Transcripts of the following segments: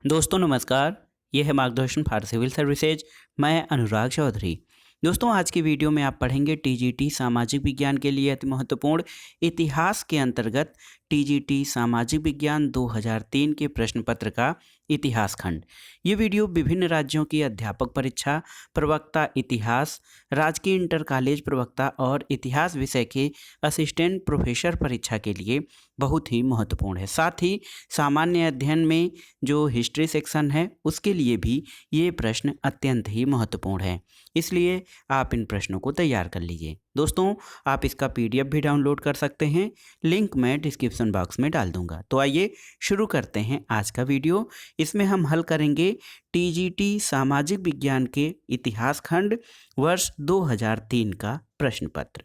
दोस्तों नमस्कार। ये है मार्गदर्शन फॉर सिविल सर्विसेज। मैं अनुराग चौधरी। दोस्तों आज की वीडियो में आप पढ़ेंगे टीजीटी सामाजिक विज्ञान के लिए अति महत्वपूर्ण इतिहास के अंतर्गत टीजीटी सामाजिक विज्ञान 2003 के प्रश्न पत्र का इतिहास खंड। ये वीडियो विभिन्न राज्यों की अध्यापक परीक्षा, प्रवक्ता इतिहास, राजकीय इंटर कॉलेज प्रवक्ता और इतिहास विषय के असिस्टेंट प्रोफेसर परीक्षा के लिए बहुत ही महत्वपूर्ण है। साथ ही सामान्य अध्ययन में जो हिस्ट्री सेक्शन है उसके लिए भी ये प्रश्न अत्यंत ही महत्वपूर्ण है, इसलिए आप इन प्रश्नों को तैयार कर लीजिए। दोस्तों आप इसका पीडीएफ भी डाउनलोड कर सकते हैं, लिंक मैं डिस्क्रिप्शन बॉक्स में डाल दूंगा। तो आइए शुरू करते हैं आज का वीडियो। इसमें हम हल करेंगे टीजीटी सामाजिक विज्ञान के इतिहास खंड वर्ष 2003 का प्रश्न पत्र।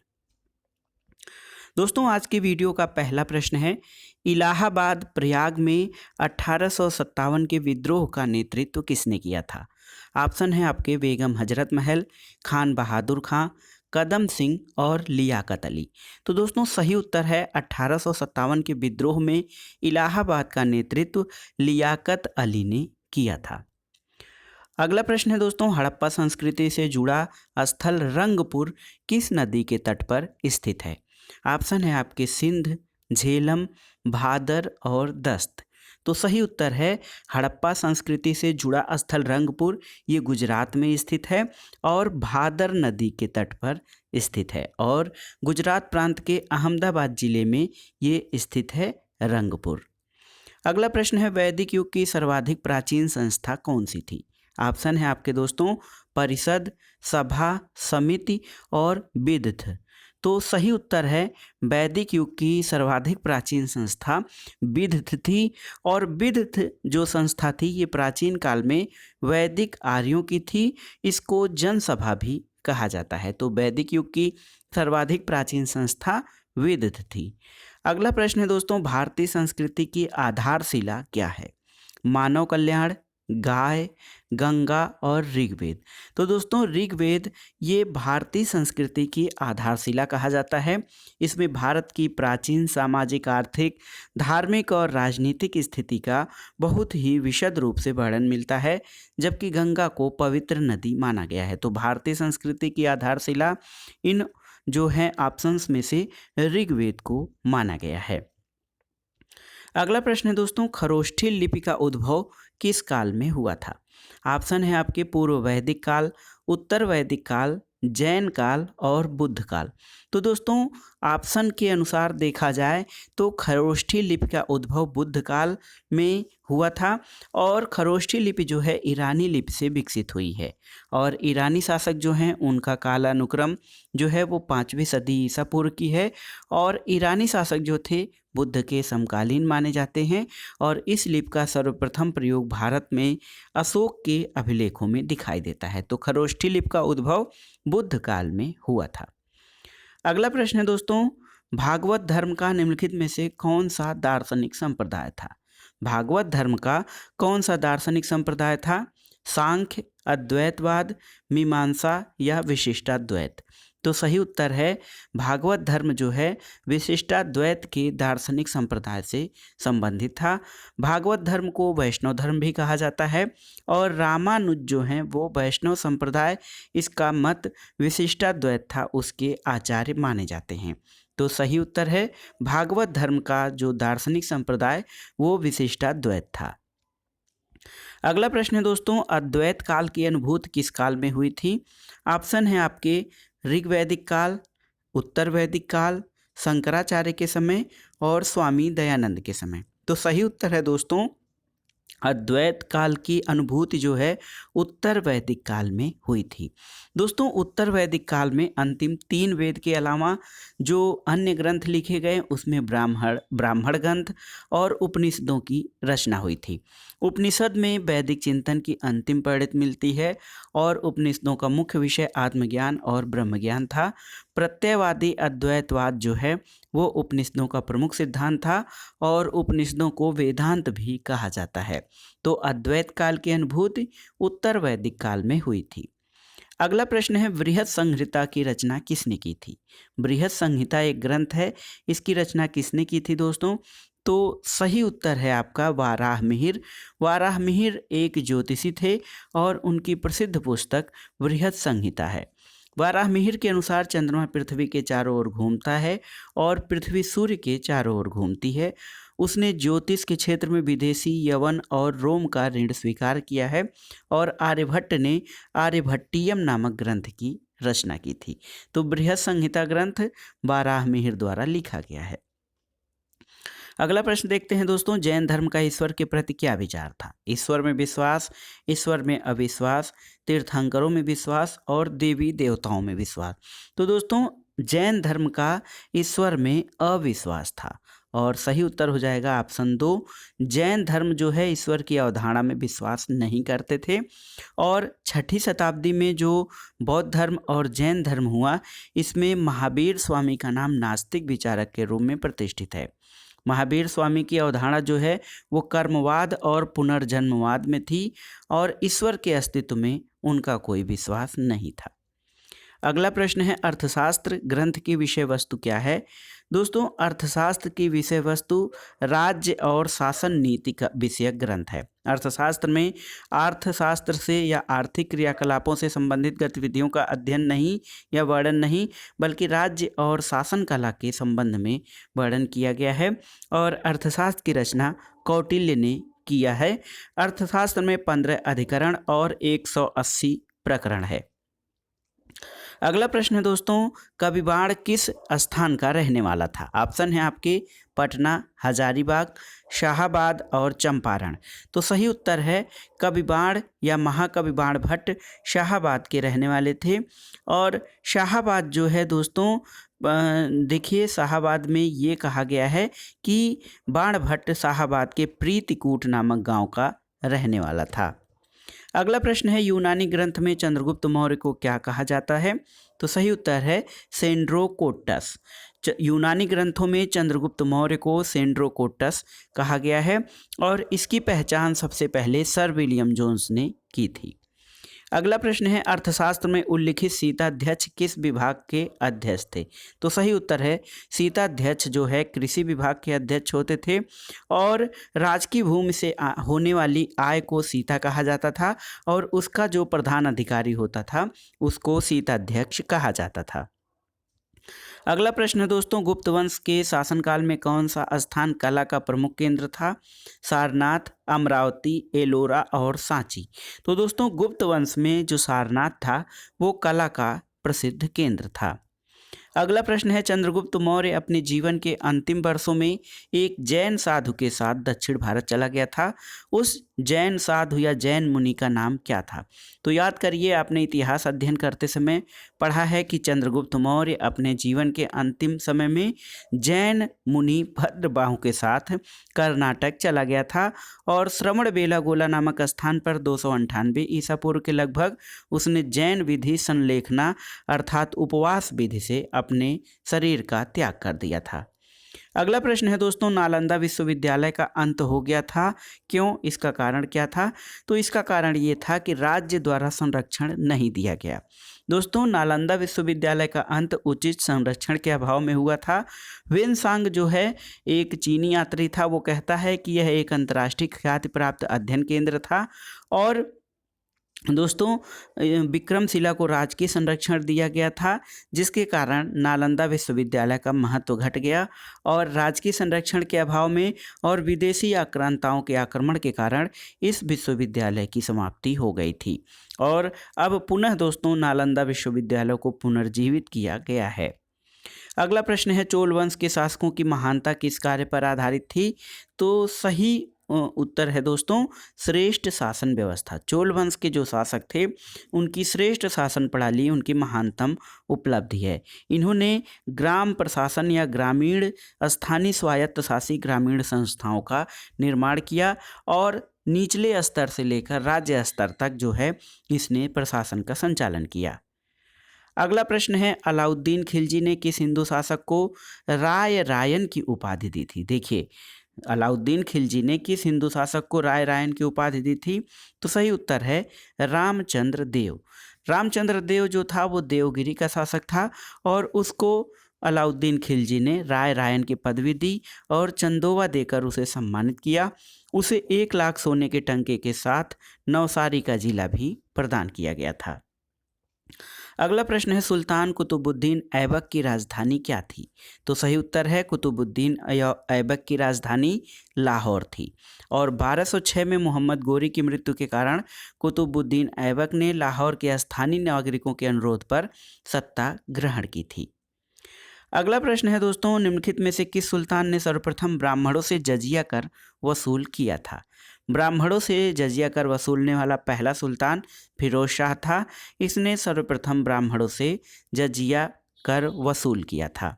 दोस्तों आज के वीडियो का पहला प्रश्न है, इलाहाबाद प्रयाग में 1857 के विद्रोह का नेतृत्व किसने किया था? ऑप्शन है आपके बेगम हजरत महल, खान बहादुर खां, कदम सिंह और लियाकत अली। तो दोस्तों सही उत्तर है 1857 के विद्रोह में इलाहाबाद का नेतृत्व लियाकत अली ने किया था। अगला प्रश्न है दोस्तों, हड़प्पा संस्कृति से जुड़ा स्थल रंगपुर किस नदी के तट पर स्थित है? ऑप्शन है आपके सिंध, झेलम, भादर और दस्त। तो सही उत्तर है हड़प्पा संस्कृति से जुड़ा स्थल रंगपुर, ये गुजरात में स्थित है और भादर नदी के तट पर स्थित है और गुजरात प्रांत के अहमदाबाद जिले में ये स्थित है रंगपुर। अगला प्रश्न है, वैदिक युग की सर्वाधिक प्राचीन संस्था कौन सी थी? ऑप्शन है आपके दोस्तों परिषद, सभा, समिति और विदथ। तो सही उत्तर है वैदिक युग की सर्वाधिक प्राचीन संस्था विदथ थी और विदथ जो संस्था थी ये प्राचीन काल में वैदिक आर्यों की थी, इसको जनसभा भी कहा जाता है। तो वैदिक युग की सर्वाधिक प्राचीन संस्था विदथ थी। अगला प्रश्न है दोस्तों, भारतीय संस्कृति की आधारशिला क्या है? मानव कल्याण, गाय, गंगा और ऋग्वेद। तो दोस्तों ऋग्वेद ये भारतीय संस्कृति की आधारशिला कहा जाता है। इसमें भारत की प्राचीन सामाजिक, आर्थिक, धार्मिक और राजनीतिक स्थिति का बहुत ही विशद रूप से वर्णन मिलता है, जबकि गंगा को पवित्र नदी माना गया है। तो भारतीय संस्कृति की आधारशिला इन जो है ऑप्शंस में से ऋग्वेद को माना गया है। अगला प्रश्न है दोस्तों, खरोष्ठी लिपि का उद्भव किस काल में हुआ था? ऑप्शन है आपके पूर्व वैदिक काल, उत्तर वैदिक काल, जैन काल और बुद्ध काल। तो दोस्तों ऑप्शन के अनुसार देखा जाए तो खरोष्ठी लिपि का उद्भव बुद्ध काल में हुआ था और खरोष्ठी लिपि जो है ईरानी लिपि से विकसित हुई है और ईरानी शासक जो हैं उनका कालानुक्रम जो है वो 5वीं सदी ईसा पूर्व की है और ईरानी शासक जो थे बुद्ध के समकालीन माने जाते हैं और इस लिपि का सर्वप्रथम प्रयोग भारत में अशोक के अभिलेखों में दिखाई देता है। तो खरोष्ठी लिपि का उद्भव बुद्ध काल में हुआ था। अगला प्रश्न है दोस्तों, भागवत धर्म का निम्नलिखित में से कौन सा दार्शनिक संप्रदाय था? भागवत धर्म का कौन सा दार्शनिक संप्रदाय था? सांख्य, अद्वैतवाद, मीमांसा या विशिष्टाद्वैत। तो सही उत्तर है भागवत धर्म जो है विशिष्टाद्वैत के दार्शनिक संप्रदाय से संबंधित था। भागवत धर्म को वैष्णव धर्म भी कहा जाता है और रामानुज जो हैं वो वैष्णव संप्रदाय, इसका मत विशिष्टाद्वैत था, उसके आचार्य माने जाते हैं। तो सही उत्तर है भागवत धर्म का जो दार्शनिक संप्रदाय वो विशिष्टाद्वैत था। अगला प्रश्न है दोस्तों, अद्वैत काल की अनुभूति किस काल में हुई थी? ऑप्शन है आपके ऋग्वैदिक काल, उत्तर वैदिक काल, शंकराचार्य के समय और स्वामी दयानंद के समय। तो सही उत्तर है दोस्तों अद्वैत काल की अनुभूति जो है उत्तर वैदिक काल में हुई थी। दोस्तों उत्तर वैदिक काल में अंतिम 3 वेद के अलावा जो अन्य ग्रंथ लिखे गए उसमें ब्राह्मण ग्रंथ और उपनिषदों की रचना हुई थी। उपनिषद में वैदिक चिंतन की अंतिम परिणति मिलती है और उपनिषदों का मुख्य विषय आत्मज्ञान और ब्रह्मज्ञान था। प्रत्ययवादी अद्वैतवाद जो है वो उपनिषदों का प्रमुख सिद्धांत था और उपनिषदों को वेदांत भी कहा जाता है। तो अद्वैत काल की अनुभूति उत्तर वैदिक काल में हुई थी। अगला प्रश्न है, बृहद संहिता की रचना किसने की थी? बृहद संहिता एक ग्रंथ है, इसकी रचना किसने की थी दोस्तों? तो सही उत्तर है आपका वाराहमिहिर। वाराहमिहिर एक ज्योतिषी थे और उनकी प्रसिद्ध पुस्तक बृहद संहिता है। वाराहमिहिर के अनुसार चंद्रमा पृथ्वी के चारों ओर घूमता है और पृथ्वी सूर्य के चारों ओर घूमती है। उसने ज्योतिष के क्षेत्र में विदेशी यवन और रोम का ऋण स्वीकार किया है और आर्यभट्ट ने आर्यभट्टियम नामक ग्रंथ की रचना की थी। तो बृहद संहिता ग्रंथ वाराहमिहिर द्वारा लिखा गया है। अगला प्रश्न देखते हैं दोस्तों, जैन धर्म का ईश्वर के प्रति क्या विचार था? ईश्वर में विश्वास, ईश्वर में अविश्वास, तीर्थंकरों में विश्वास और देवी देवताओं में विश्वास। तो दोस्तों जैन धर्म का ईश्वर में अविश्वास था और सही उत्तर हो जाएगा ऑप्शन 2। जैन धर्म जो है ईश्वर की अवधारणा में विश्वास नहीं करते थे और 6ठी शताब्दी में जो बौद्ध धर्म और जैन धर्म हुआ, इसमें महावीर स्वामी का नाम नास्तिक विचारक के रूप में प्रतिष्ठित है। महावीर स्वामी की अवधारणा जो है वो कर्मवाद और पुनर्जन्मवाद में थी और ईश्वर के अस्तित्व में उनका कोई विश्वास नहीं था। अगला प्रश्न है, अर्थशास्त्र ग्रंथ की विषय वस्तु क्या है? दोस्तों अर्थशास्त्र की विषय वस्तु राज्य और शासन नीति का विषयक ग्रंथ है। अर्थशास्त्र में अर्थशास्त्र से या आर्थिक क्रियाकलापों से संबंधित गतिविधियों का अध्ययन नहीं या वर्णन नहीं, बल्कि राज्य और शासन कला के संबंध में वर्णन किया गया है और अर्थशास्त्र की रचना कौटिल्य ने किया है। अर्थशास्त्र में 15 अधिकरण और 180 प्रकरण है। अगला प्रश्न है दोस्तों, कविबाड़ किस स्थान का रहने वाला था? ऑप्शन है आपके पटना, हजारीबाग, शाहाबाद और चंपारण। तो सही उत्तर है कविबाड़ या महाकवि बाण भट्ट शाहाबाद के रहने वाले थे। और शाहाबाद जो है दोस्तों, देखिए शाहाबाद में ये कहा गया है कि बाण भट्ट शाहाबाद के प्रीतिकूट नामक गांव का रहने वाला था। अगला प्रश्न है, यूनानी ग्रंथ में चंद्रगुप्त मौर्य को क्या कहा जाता है? तो सही उत्तर है सेंड्रोकोट्टस। यूनानी ग्रंथों में चंद्रगुप्त मौर्य को सेंड्रोकोट्टस कहा गया है और इसकी पहचान सबसे पहले सर विलियम जोन्स ने की थी। अगला प्रश्न है, अर्थशास्त्र में उल्लिखित सीताध्यक्ष किस विभाग के अध्यक्ष थे? तो सही उत्तर है सीताध्यक्ष जो है कृषि विभाग के अध्यक्ष होते थे और राजकीय भूमि से होने वाली आय को सीता कहा जाता था और उसका जो प्रधान अधिकारी होता था उसको सीताध्यक्ष कहा जाता था। अगला प्रश्न है दोस्तों, गुप्त वंश के शासनकाल में कौन सा स्थान कला का प्रमुख केंद्र था? सारनाथ, अमरावती, एलोरा और सांची। तो दोस्तों गुप्त वंश में जो सारनाथ था वो कला का प्रसिद्ध केंद्र था। अगला प्रश्न है, चंद्रगुप्त मौर्य अपने जीवन के अंतिम वर्षों में एक जैन साधु के साथ दक्षिण भारत चला गया था। उस जैन साधु या जैन मुनि का नाम क्या था? तो याद करिए, आपने इतिहास अध्ययन करते समय पढ़ा है कि चंद्रगुप्त मौर्य अपने जीवन के अंतिम समय में जैन मुनि भद्रबाहु के साथ कर्नाटक चला गया था और श्रवण बेलागोला नामक स्थान पर 298 ईसा पूर्व के लगभग उसने जैन विधि संलेखना अर्थात उपवास विधि से अपने शरीर का त्याग कर दिया था। अगला प्रश्न है दोस्तों, नालंदा विश्वविद्यालय का अंत हो गया था, क्यों? इसका कारण क्या था? तो इसका कारण ये था कि राज्य द्वारा संरक्षण नहीं दिया गया। दोस्तों नालंदा विश्वविद्यालय का अंत उचित संरक्षण के अभाव में हुआ था। वेनसांग जो है एक चीनी यात्री था, वो कहता है कि यह एक अंतर्राष्ट्रीय ख्याति प्राप्त अध्ययन केंद्र था और दोस्तों विक्रमशिला को राजकीय संरक्षण दिया गया था, जिसके कारण नालंदा विश्वविद्यालय का महत्व घट गया और राजकीय संरक्षण के अभाव में और विदेशी आक्रांताओं के आक्रमण के कारण इस विश्वविद्यालय की समाप्ति हो गई थी और अब पुनः दोस्तों नालंदा विश्वविद्यालय को पुनर्जीवित किया गया है। अगला प्रश्न है, चोल वंश के शासकों की महानता किस कार्य पर आधारित थी? तो सही उत्तर है दोस्तों श्रेष्ठ शासन व्यवस्था। चोल वंश के जो शासक थे उनकी श्रेष्ठ शासन प्रणाली उनकी महानतम उपलब्धि है। इन्होंने ग्राम प्रशासन या ग्रामीण स्थानीय स्वायत्त शासी ग्रामीण संस्थाओं का निर्माण किया और निचले स्तर से लेकर राज्य स्तर तक जो है इसने प्रशासन का संचालन किया। अगला प्रश्न है, अलाउद्दीन खिलजी ने किस हिंदू शासक को राय रायन की उपाधि दी थी? देखिए अलाउद्दीन खिलजी ने किस हिंदू शासक को राय रायन की उपाधि दी थी? तो सही उत्तर है रामचंद्र देव। रामचंद्र देव जो था वो देवगिरी का शासक था और उसको अलाउद्दीन खिलजी ने राय रायन की पदवी दी और चंदोवा देकर उसे सम्मानित किया। उसे 1 लाख सोने के टंके के साथ नवसारी का जिला भी प्रदान किया गया था। अगला प्रश्न है, सुल्तान कुतुबुद्दीन ऐबक की राजधानी क्या थी? तो सही उत्तर है कुतुबुद्दीन ऐबक की राजधानी लाहौर थी। और 1206 में मोहम्मद गोरी की मृत्यु के कारण कुतुबुद्दीन ऐबक ने लाहौर के स्थानीय नागरिकों के अनुरोध पर सत्ता ग्रहण की थी। अगला प्रश्न है दोस्तों, निम्नलिखित में से किस सुल्तान ने सर्वप्रथम ब्राह्मणों से जजिया कर वसूल किया था? ब्राह्मणों से जजिया कर वसूलने वाला पहला सुल्तान फिरोज शाह था। इसने सर्वप्रथम ब्राह्मणों से जजिया कर वसूल किया था।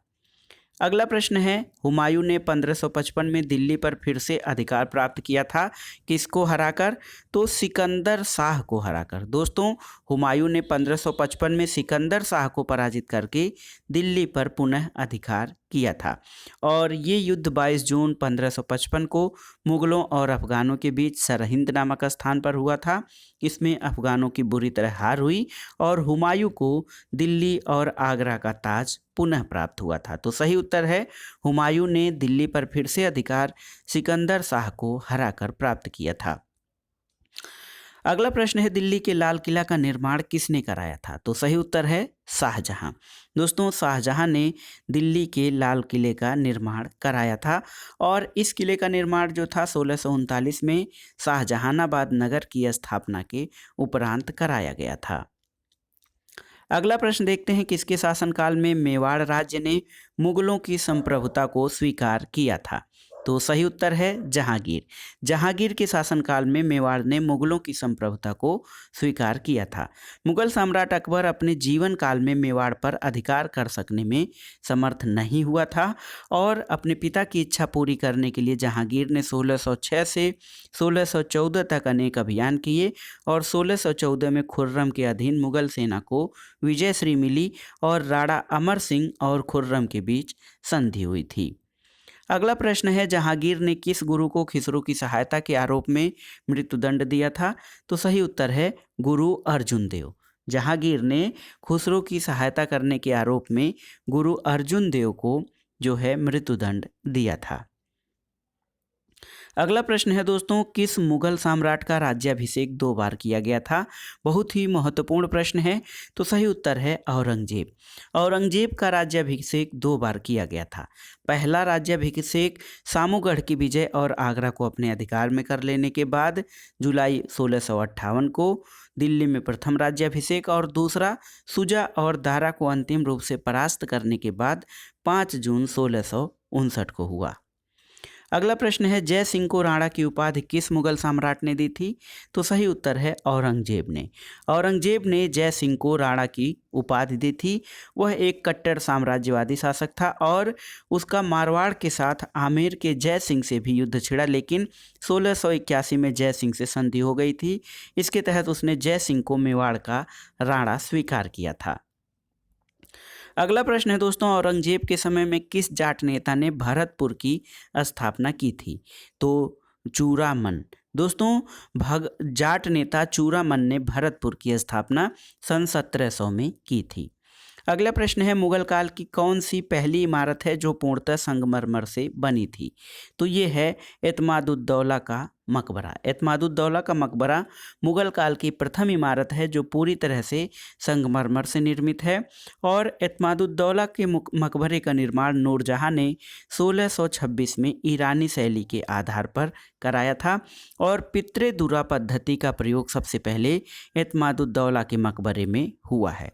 अगला प्रश्न है, हुमायूं ने 1555 में दिल्ली पर फिर से अधिकार प्राप्त किया था, किसको हराकर? तो सिकंदर शाह को हराकर। दोस्तों, हुमायूं ने 1555 में सिकंदर शाह को पराजित करके दिल्ली पर पुनः अधिकार किया था। और ये युद्ध 22 जून 1555 को मुगलों और अफगानों के बीच सरहिंद नामक स्थान पर हुआ था। इसमें अफगानों की बुरी तरह हार हुई और हुमायूं को दिल्ली और आगरा का ताज पुनः प्राप्त हुआ था। तो सही उत्तर है, हुमायूं ने दिल्ली पर फिर से अधिकार सिकंदर शाह को हराकर प्राप्त किया था। अगला प्रश्न है, दिल्ली के लाल किला का निर्माण किसने कराया था? तो सही उत्तर है शाहजहां। दोस्तों, शाहजहां ने दिल्ली के लाल किले का निर्माण कराया था और इस किले का निर्माण जो था 1639 में शाहजहानाबाद नगर की स्थापना के उपरांत कराया गया था। अगला प्रश्न देखते हैं, किसके शासनकाल में मेवाड़ राज्य ने मुगलों की संप्रभुता को स्वीकार किया था? तो सही उत्तर है जहांगीर। जहांगीर के शासनकाल में मेवाड़ ने मुगलों की संप्रभुता को स्वीकार किया था। मुगल सम्राट अकबर अपने जीवन काल में मेवाड़ पर अधिकार कर सकने में समर्थ नहीं हुआ था और अपने पिता की इच्छा पूरी करने के लिए जहांगीर ने 1606 से 1614 तक अनेक अभियान किए और 1614 में खुर्रम के अधीन मुगल सेना को विजयश्री मिली और राणा अमर सिंह और खुर्रम के बीच संधि हुई थी। अगला प्रश्न है, जहांगीर ने किस गुरु को खिसरो की सहायता के आरोप में मृत्युदंड दिया था? तो सही उत्तर है गुरु अर्जुन देव। जहांगीर ने खुसरो की सहायता करने के आरोप में गुरु अर्जुन देव को जो है मृत्युदंड दिया था। अगला प्रश्न है दोस्तों, किस मुगल सम्राट का राज्याभिषेक 2 बार किया गया था? बहुत ही महत्वपूर्ण प्रश्न है। तो सही उत्तर है औरंगजेब। औरंगजेब का राज्याभिषेक 2 बार किया गया था। पहला राज्याभिषेक सामूगढ़ की विजय और आगरा को अपने अधिकार में कर लेने के बाद जुलाई 1658 को दिल्ली में प्रथम राज्याभिषेक और दूसरा सुजा और दारा को अंतिम रूप से परास्त करने के बाद 5 जून 1659 को हुआ। अगला प्रश्न है, जय सिंह को राणा की उपाधि किस मुगल सम्राट ने दी थी? तो सही उत्तर है औरंगजेब ने। औरंगजेब ने जय सिंह को राणा की उपाधि दी थी। वह एक कट्टर साम्राज्यवादी शासक था और उसका मारवाड़ के साथ आमेर के जय सिंह से भी युद्ध छिड़ा, लेकिन 1681 में जय सिंह से संधि हो गई थी। इसके तहत उसने जय सिंह को मेवाड़ का राणा स्वीकार किया था। अगला प्रश्न है दोस्तों, औरंगजेब के समय में किस जाट नेता ने भरतपुर की स्थापना की थी? तो चूड़ामन। दोस्तों, जाट नेता चूड़ामन ने भरतपुर की स्थापना सन 1700 में की थी। अगला प्रश्न है, मुगल काल की कौन सी पहली इमारत है जो पूर्णतः संगमरमर से बनी थी? तो ये है एतमादुद्दौला का मकबरा। एतमादुद्दौला का मकबरा मुगल काल की प्रथम इमारत है जो पूरी तरह से संगमरमर से निर्मित है और एतमादुद्दौला के मकबरे का निर्माण नूरजहां ने 1626 में ईरानी शैली के आधार पर कराया था और पित्रे दुरा पद्धति का प्रयोग सबसे पहले एतमादुद्दौला के मकबरे में हुआ है।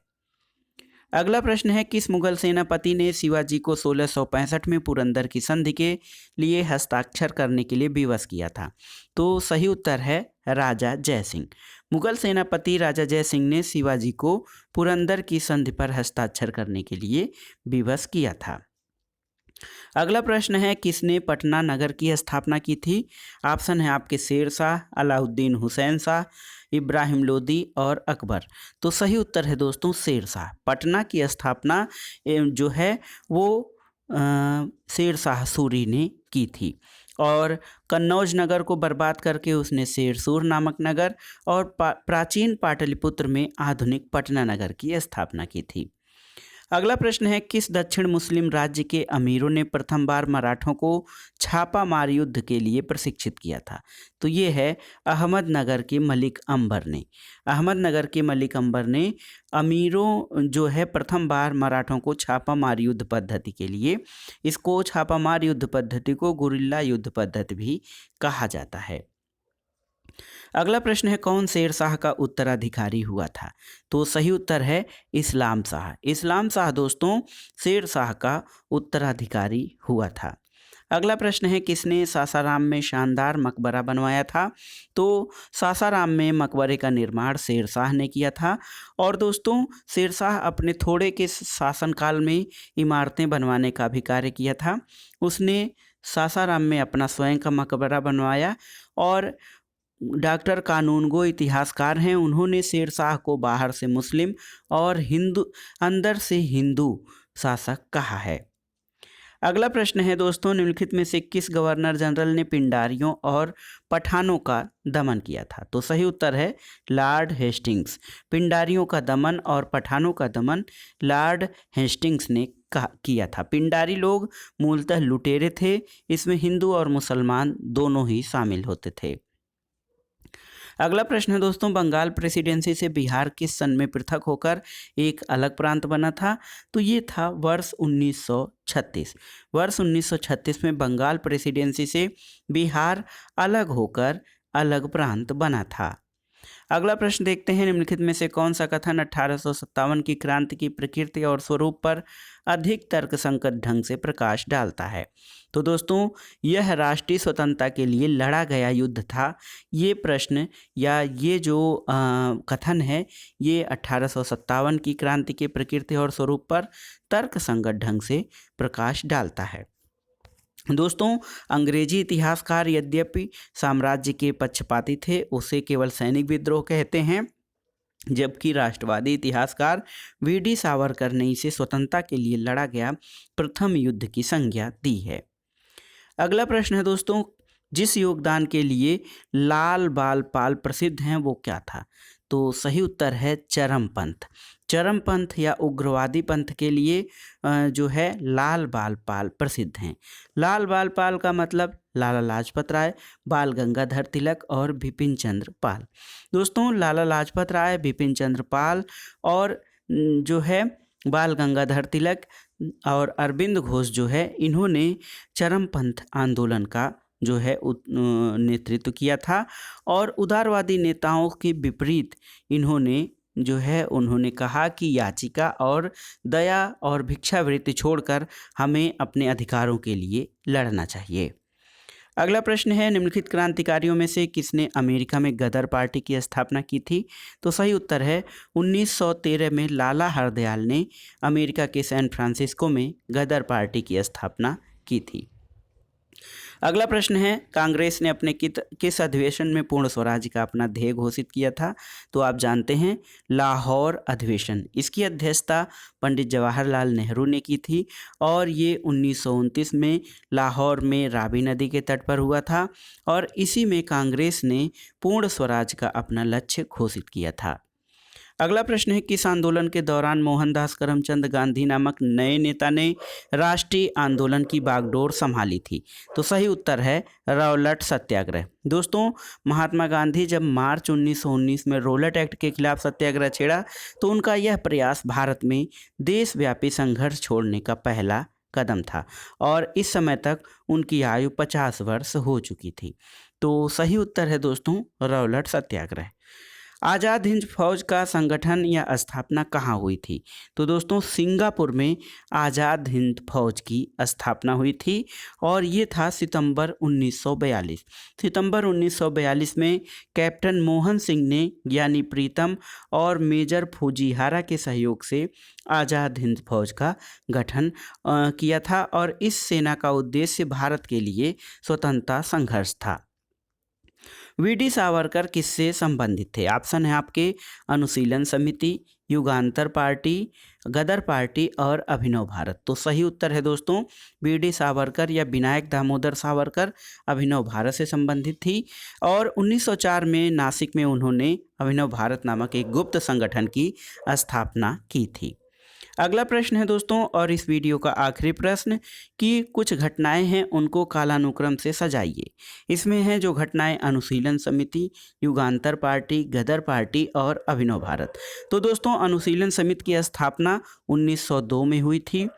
अगला प्रश्न है, किस मुगल सेनापति ने शिवाजी को 1665 में पुरंदर की संधि के लिए हस्ताक्षर करने के लिए विवश किया था? तो सही उत्तर है राजा जयसिंह। मुगल सेनापति राजा जयसिंह ने शिवाजी को पुरंदर की संधि पर हस्ताक्षर करने के लिए विवश किया था। अगला प्रश्न है, किसने पटना नगर की स्थापना की थी? ऑप्शन है आपके शेर शाह, अलाउद्दीन हुसैन शाह, इब्राहिम लोदी और अकबर। तो सही उत्तर है दोस्तों शेर शाह। पटना की स्थापना जो है वो शेर शाह सूरी ने की थी और कन्नौज नगर को बर्बाद करके उसने शेरसूर नामक नगर और प्राचीन पाटलिपुत्र में आधुनिक पटना नगर की स्थापना की थी। अगला प्रश्न है, किस दक्षिण मुस्लिम राज्य के अमीरों ने प्रथम बार मराठों को छापा मार युद्ध के लिए प्रशिक्षित किया था? तो ये है अहमदनगर के मलिक अंबर ने। अहमदनगर के मलिक अंबर ने अमीरों जो है प्रथम बार मराठों को छापा मार युद्ध पद्धति के लिए, इसको छापा मार युद्ध पद्धति को गुरिल्ला युद्ध पद्धति भी कहा जाता है। अगला प्रश्न है, कौन शेरशाह का उत्तराधिकारी हुआ था? तो सही उत्तर है इस्लाम शाह। इस्लाम शाह दोस्तों शेरशाह का उत्तराधिकारी हुआ था। अगला प्रश्न है, किसने सासाराम में शानदार मकबरा बनवाया था? तो सासाराम में मकबरे का निर्माण शेरशाह ने किया था। और दोस्तों शेरशाह अपने थोड़े के शासनकाल में इमारतें बनवाने का भी कार्य किया था। उसने सासाराम में अपना स्वयं का मकबरा बनवाया। और डॉक्टर कानूनगो इतिहासकार हैं, उन्होंने शेरशाह को बाहर से मुस्लिम और अंदर से हिंदू शासक कहा है। अगला प्रश्न है दोस्तों, निम्नलिखित में से किस गवर्नर जनरल ने पिंडारियों और पठानों का दमन किया था? तो सही उत्तर है लॉर्ड हेस्टिंग्स। पिंडारियों का दमन और पठानों का दमन लॉर्ड हेस्टिंग्स ने किया था। पिंडारी लोग मूलतः लुटेरे थे, इसमें हिंदू और मुसलमान दोनों ही शामिल होते थे। अगला प्रश्न है दोस्तों, बंगाल प्रेसिडेंसी से बिहार किस सन में पृथक होकर एक अलग प्रांत बना था? तो ये था वर्ष 1936। वर्ष 1936 में बंगाल प्रेसिडेंसी से बिहार अलग होकर अलग प्रांत बना था। अगला प्रश्न देखते हैं, निम्नलिखित में से कौन सा कथन 1857 की क्रांति की प्रकृति और स्वरूप पर अधिक तर्कसंगत ढंग से प्रकाश डालता है? तो दोस्तों यह राष्ट्रीय स्वतंत्रता के लिए लड़ा गया युद्ध था। ये प्रश्न या ये जो कथन है ये 1857 की क्रांति की प्रकृति और स्वरूप पर तर्कसंगत ढंग से प्रकाश डालता है। दोस्तों अंग्रेजी इतिहासकार यद्यपि साम्राज्य के पक्षपाती थे, उसे केवल सैनिक विद्रोह कहते हैं, जबकि राष्ट्रवादी इतिहासकार वीडी सावरकर ने इसे स्वतंत्रता के लिए लड़ा गया प्रथम युद्ध की संज्ञा दी है। अगला प्रश्न है दोस्तों, जिस योगदान के लिए लाल बाल पाल प्रसिद्ध हैं वो क्या था? तो सही उत्तर है चरमपंथ। चरमपंथ या उग्रवादी पंथ के लिए जो है लाल बाल पाल प्रसिद्ध हैं। लाल बाल पाल का मतलब लाला लाजपत राय, बाल गंगाधर तिलक और बिपिन चंद्र पाल। दोस्तों लाला लाजपत राय, बिपिन चंद्र पाल और जो है बाल गंगाधर तिलक और अरविंद घोष जो है, इन्होंने चरमपंथ आंदोलन का जो है नेतृत्व किया था। और उदारवादी नेताओं के विपरीत इन्होंने जो है उन्होंने कहा कि याचिका और दया और भिक्षावृत्ति छोड़कर हमें अपने अधिकारों के लिए लड़ना चाहिए। अगला प्रश्न है, निम्नलिखित क्रांतिकारियों में से किसने अमेरिका में गदर पार्टी की स्थापना की थी? तो सही उत्तर है 1913 में लाला हरदयाल ने अमेरिका के सैन फ्रांसिस्को में गदर पार्टी की स्थापना की थी। अगला प्रश्न है, कांग्रेस ने अपने किस अधिवेशन में पूर्ण स्वराज्य का अपना ध्येय घोषित किया था? तो आप जानते हैं लाहौर अधिवेशन। इसकी अध्यक्षता पंडित जवाहरलाल नेहरू ने की थी और ये 1929 में लाहौर में रावी नदी के तट पर हुआ था और इसी में कांग्रेस ने पूर्ण स्वराज्य का अपना लक्ष्य घोषित किया था। अगला प्रश्न है, किस आंदोलन के दौरान मोहनदास करमचंद गांधी नामक नए नेता ने राष्ट्रीय आंदोलन की बागडोर संभाली थी? तो सही उत्तर है रौलट सत्याग्रह। दोस्तों महात्मा गांधी जब मार्च 1919 में रौलट एक्ट के खिलाफ सत्याग्रह छेड़ा तो उनका यह प्रयास भारत में देशव्यापी संघर्ष छोड़ने का पहला कदम था और इस समय तक उनकी आयु 50 वर्ष हो चुकी थी। तो सही उत्तर है दोस्तों रौलट सत्याग्रह। आज़ाद हिंद फौज का संगठन या स्थापना कहाँ हुई थी? तो दोस्तों सिंगापुर में आज़ाद हिंद फौज की स्थापना हुई थी और ये था सितंबर 1942। सितंबर 1942 में कैप्टन मोहन सिंह ने ज्ञानी प्रीतम और मेजर फूजीहारा के सहयोग से आज़ाद हिंद फौज का गठन किया था और इस सेना का उद्देश्य भारत के लिए स्वतंत्रता संघर्ष था। वीडी सावरकर किससे संबंधित थे? ऑप्शन है आपके अनुशीलन समिति, युगांतर पार्टी, गदर पार्टी और अभिनव भारत। तो सही उत्तर है दोस्तों वीडी सावरकर या विनायक दामोदर सावरकर अभिनव भारत से संबंधित थी और 1904 में नासिक में उन्होंने अभिनव भारत नामक एक गुप्त संगठन की स्थापना की थी। अगला प्रश्न है दोस्तों, और इस वीडियो का आखिरी प्रश्न, कि कुछ घटनाएं हैं उनको कालानुक्रम से सजाइए। इसमें है जो घटनाएं अनुशीलन समिति, युगांतर पार्टी, गदर पार्टी और अभिनव भारत। तो दोस्तों अनुशीलन समिति की स्थापना 1902 में हुई थी,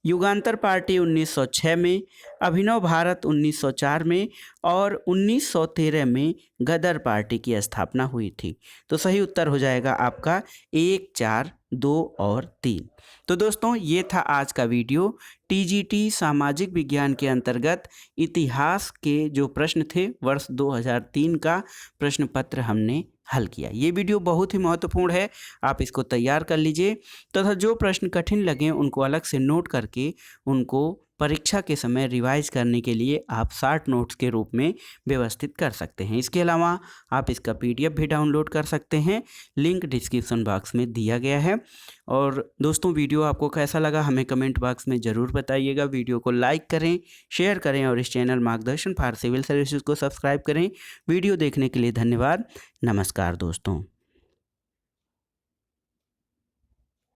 युगांतर पार्टी 1906 में, अभिनव भारत 1904 में और 1913 में गदर पार्टी की स्थापना हुई थी। तो सही उत्तर हो जाएगा आपका 1, 4, 2 और 3। तो दोस्तों ये था आज का वीडियो। टीजीटी सामाजिक विज्ञान के अंतर्गत इतिहास के जो प्रश्न थे वर्ष 2003 का प्रश्न पत्र हमने हल किया। ये वीडियो बहुत ही महत्वपूर्ण है, आप इसको तैयार कर लीजिए तथा जो प्रश्न कठिन लगे उनको अलग से नोट करके उनको परीक्षा के समय रिवाइज करने के लिए आप शार्ट नोट्स के रूप में व्यवस्थित कर सकते हैं। इसके अलावा आप इसका PDF भी डाउनलोड कर सकते हैं, लिंक डिस्क्रिप्शन बॉक्स में दिया गया है। और दोस्तों वीडियो आपको कैसा लगा हमें कमेंट बॉक्स में ज़रूर बताइएगा। वीडियो को लाइक करें, शेयर करें और इस चैनल मार्गदर्शन फॉर सिविल सर्विसेज को सब्सक्राइब करें। वीडियो देखने के लिए धन्यवाद। नमस्कार दोस्तों।